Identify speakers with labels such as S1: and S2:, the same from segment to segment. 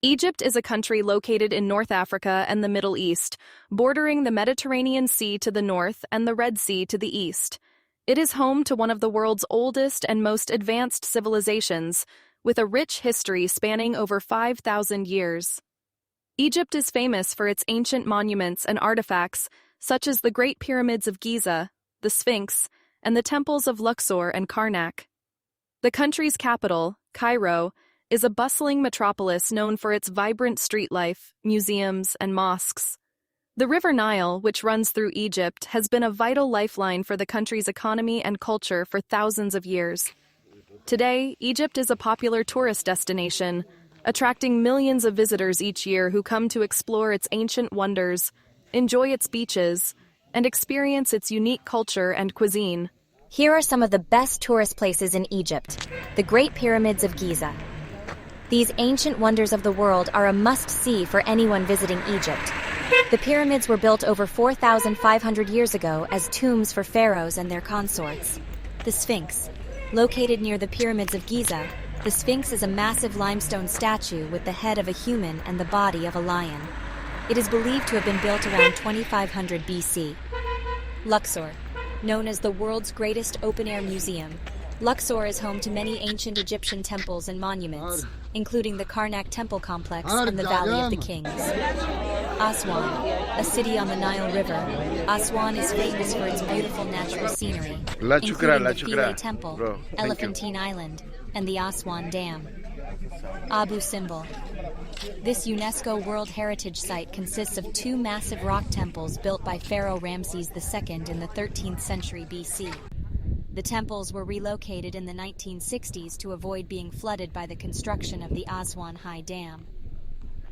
S1: Egypt is a country located in North Africa and the Middle East, bordering the Mediterranean Sea to the north and the Red Sea to the east. It is home to one of the world's oldest and most advanced civilizations, with a rich history spanning over 5,000 years. Egypt is famous for its ancient monuments and artifacts, such as the Great Pyramids of Giza, the Sphinx, and the temples of Luxor and Karnak. The country's capital, Cairo, is a bustling metropolis known for its vibrant street life, museums, and mosques. The River Nile, which runs through Egypt, has been a vital lifeline for the country's economy and culture for thousands of years. Today, Egypt is a popular tourist destination, attracting millions of visitors each year who come to explore its ancient wonders, enjoy its beaches, and experience its unique culture and cuisine.
S2: Here are some of the best tourist places in Egypt: the Great Pyramids of Giza. These ancient wonders of the world are a must-see for anyone visiting Egypt. The pyramids were built over 4,500 years ago as tombs for pharaohs and their consorts. The Sphinx. Located near the Pyramids of Giza, the Sphinx is a massive limestone statue with the head of a human and the body of a lion. It is believed to have been built around 2500 BC. Luxor. Known as the world's greatest open-air museum, Luxor is home to many ancient Egyptian temples and monuments, including the Karnak Temple Complex and the Valley of the Kings. Aswan, a city on the Nile River, Aswan is famous for its beautiful natural scenery, including the Philae Temple, Elephantine Island, and the Aswan Dam. Abu Simbel. This UNESCO World Heritage Site consists of two massive rock temples built by Pharaoh Ramses II in the 13th century BC. The temples were relocated in the 1960s to avoid being flooded by the construction of the Aswan High Dam.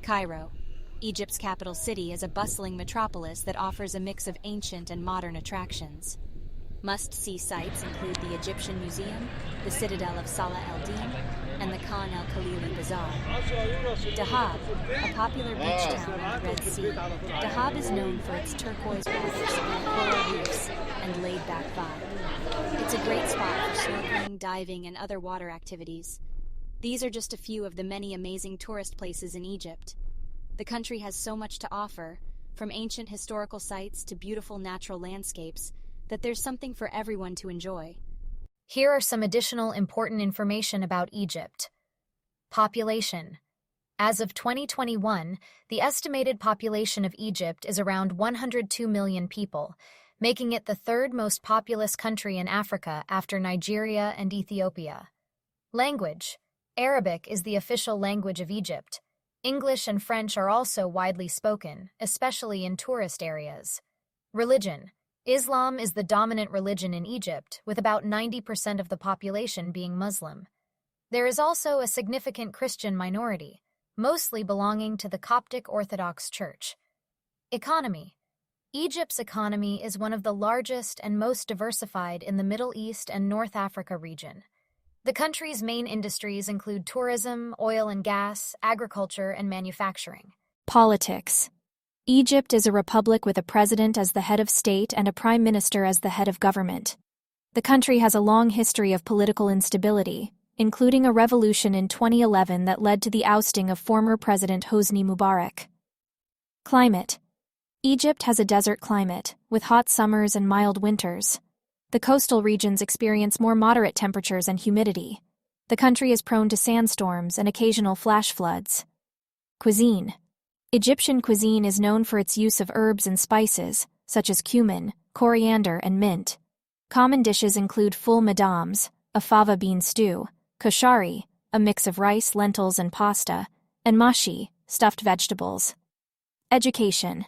S2: Cairo. Egypt's capital city is a bustling metropolis that offers a mix of ancient and modern attractions. Must-see sites include the Egyptian Museum, the Citadel of Salah el-Din, and the Khan el-Khalili Bazaar. Dahab, a popular beach town on the Red Sea. Dahab is known for its turquoise waters, coral reefs, and laid-back vibe. It's a great spot for snorkeling, diving, and other water activities. These are just a few of the many amazing tourist places in Egypt. The country has so much to offer, from ancient historical sites to beautiful natural landscapes, that there's something for everyone to enjoy.
S3: Here are some additional important information about Egypt. Population. As of 2021, the estimated population of Egypt is around 102 million people, making it the third most populous country in Africa after Nigeria and Ethiopia. Language. Arabic is the official language of Egypt. English and French are also widely spoken, especially in tourist areas. Religion. Islam is the dominant religion in Egypt, with about 90% of the population being Muslim. There is also a significant Christian minority, mostly belonging to the Coptic Orthodox Church. Economy. Egypt's economy is one of the largest and most diversified in the Middle East and North Africa region. The country's main industries include tourism, oil and gas, agriculture, and manufacturing.
S4: Politics. Egypt is a republic with a president as the head of state and a prime minister as the head of government. The country has a long history of political instability, including a revolution in 2011 that led to the ousting of former President Hosni Mubarak. Climate. Egypt has a desert climate, with hot summers and mild winters. The coastal regions experience more moderate temperatures and humidity. The country is prone to sandstorms and occasional flash floods. Cuisine. Egyptian cuisine is known for its use of herbs and spices, such as cumin, coriander, and mint. Common dishes include ful madams, a fava bean stew, koshari, a mix of rice, lentils, and pasta, and mashi, stuffed vegetables. Education.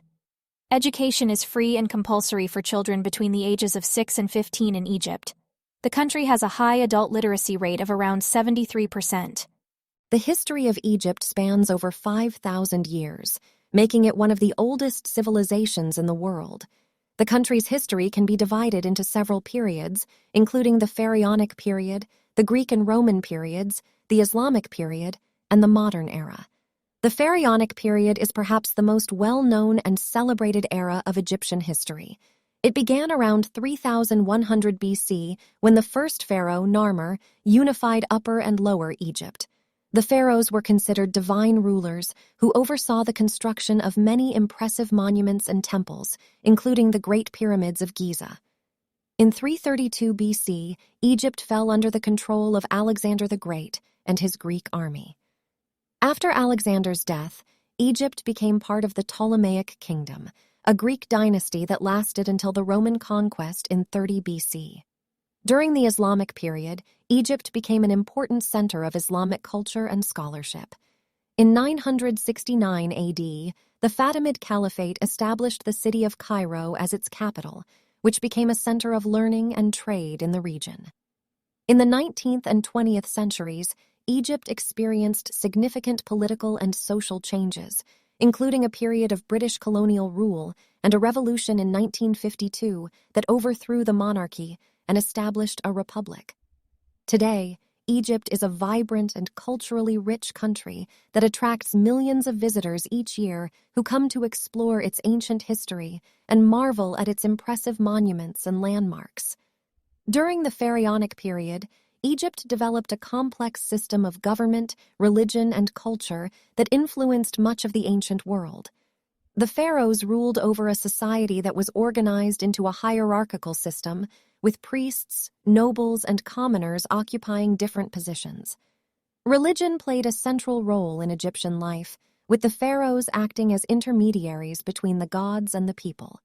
S4: Education is free and compulsory for children between the ages of 6 and 15 in Egypt. The country has a high adult literacy rate of around 73%.
S5: The history of Egypt spans over 5,000 years, making it one of the oldest civilizations in the world. The country's history can be divided into several periods, including the Pharaonic period, the Greek and Roman periods, the Islamic period, and the modern era. The Pharaonic period is perhaps the most well-known and celebrated era of Egyptian history. It began around 3100 BC when the first pharaoh, Narmer, unified Upper and Lower Egypt. The pharaohs were considered divine rulers who oversaw the construction of many impressive monuments and temples, including the Great Pyramids of Giza. In 332 BC, Egypt fell under the control of Alexander the Great and his Greek army. After Alexander's death, Egypt became part of the Ptolemaic Kingdom, a Greek dynasty that lasted until the Roman conquest in 30 BC. During the Islamic period, Egypt became an important center of Islamic culture and scholarship. In 969 AD, the Fatimid Caliphate established the city of Cairo as its capital, which became a center of learning and trade in the region. In the 19th and 20th centuries, Egypt experienced significant political and social changes, including a period of British colonial rule and a revolution in 1952 that overthrew the monarchy and established a republic. Today, Egypt is a vibrant and culturally rich country that attracts millions of visitors each year who come to explore its ancient history and marvel at its impressive monuments and landmarks. During the Pharaonic period, Egypt developed a complex system of government, religion, and culture that influenced much of the ancient world. The pharaohs ruled over a society that was organized into a hierarchical system, with priests, nobles, and commoners occupying different positions. Religion played a central role in Egyptian life, with the pharaohs acting as intermediaries between the gods and the people.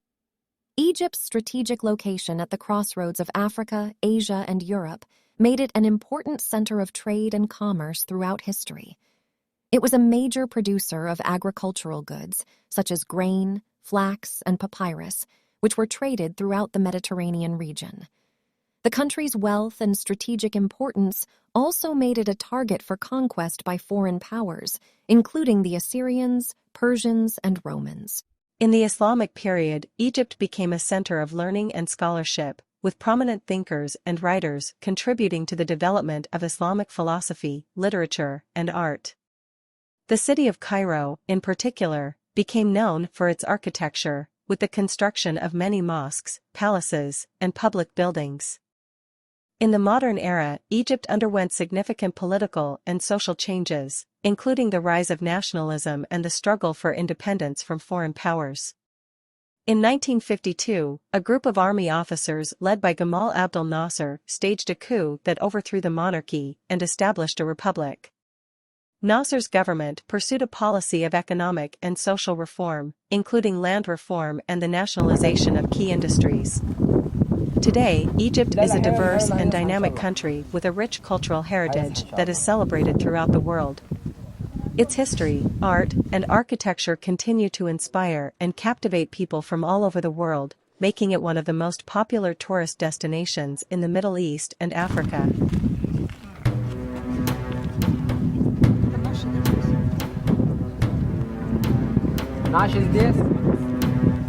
S5: Egypt's strategic location at the crossroads of Africa, Asia, and Europe made it an important center of trade and commerce throughout history. It was a major producer of agricultural goods, such as grain, flax, and papyrus, which were traded throughout the Mediterranean region. The country's wealth and strategic importance also made it a target for conquest by foreign powers, including the Assyrians, Persians, and Romans.
S6: In the Islamic period, Egypt became a center of learning and scholarship, with prominent thinkers and writers contributing to the development of Islamic philosophy, literature, and art. The city of Cairo, in particular, became known for its architecture, with the construction of many mosques, palaces, and public buildings. In the modern era, Egypt underwent significant political and social changes, including the rise of nationalism and the struggle for independence from foreign powers. In 1952, a group of army officers led by Gamal Abdel Nasser staged a coup that overthrew the monarchy and established a republic. Nasser's government pursued a policy of economic and social reform, including land reform and the nationalization of key industries. Today, Egypt is a diverse and dynamic country with a rich cultural heritage that is celebrated throughout the world. Its history, art, and architecture continue to inspire and captivate people from all over the world, making it one of the most popular tourist destinations in the Middle East and Africa.
S7: Nash is this?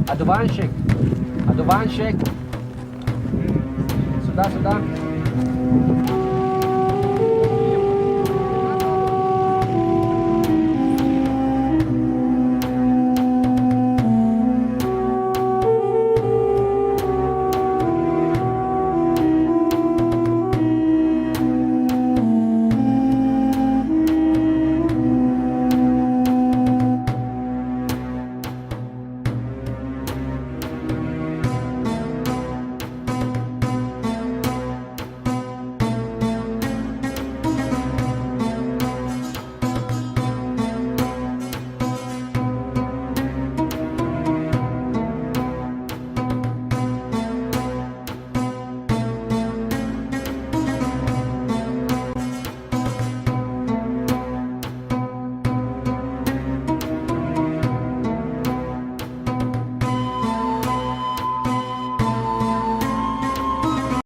S7: Advanshik. Sudah.